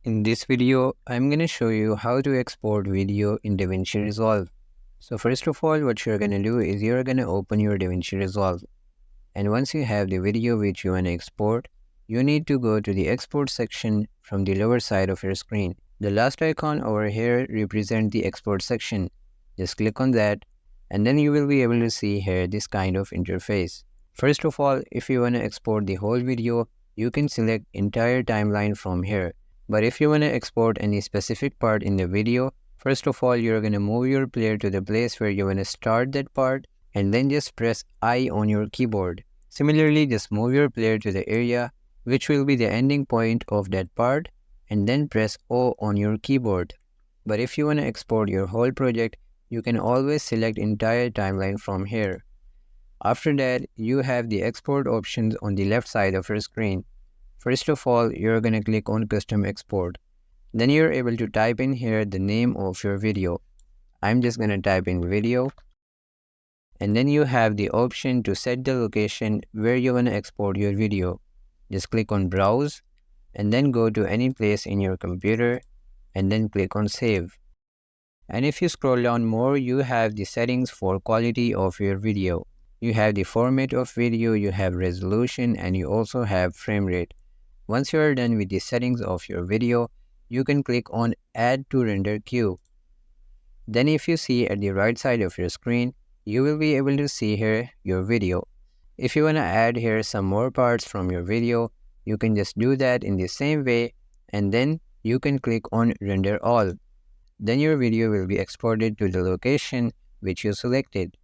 In this video, I'm going to show you how to export video in Davinci Resolve. So first of all, what you're going to do is you're going to open your Davinci Resolve. And once you have the video which you want to export, you need to go to the export section from the lower side of your screen. The last icon over here represents the export section. Just click on that and then you will be able to see here this kind of interface. First of all, if you want to export the whole video, you can select entire timeline from here. But if you want to export any specific part in the video, first of all, you're going to move your player to the place where you want to start that part and then just press I on your keyboard. Similarly, just move your player to the area which will be the ending point of that part and then press O on your keyboard. But if you want to export your whole project, you can always select entire timeline from here. After that, you have the export options on the left side of your screen. First of all, you're going to click on Custom Export. Then you're able to type in here the name of your video. I'm just going to type in video. And then you have the option to set the location where you want to export your video. Just click on Browse and then go to any place in your computer and then click on Save. And if you scroll down more, you have the settings for quality of your video. You have the format of video, you have resolution, and you also have frame rate. Once you are done with the settings of your video, you can click on Add to Render Queue. Then if you see at the right side of your screen, you will be able to see here your video. If you want to add here some more parts from your video, you can just do that in the same way and then you can click on Render All. Then your video will be exported to the location which you selected.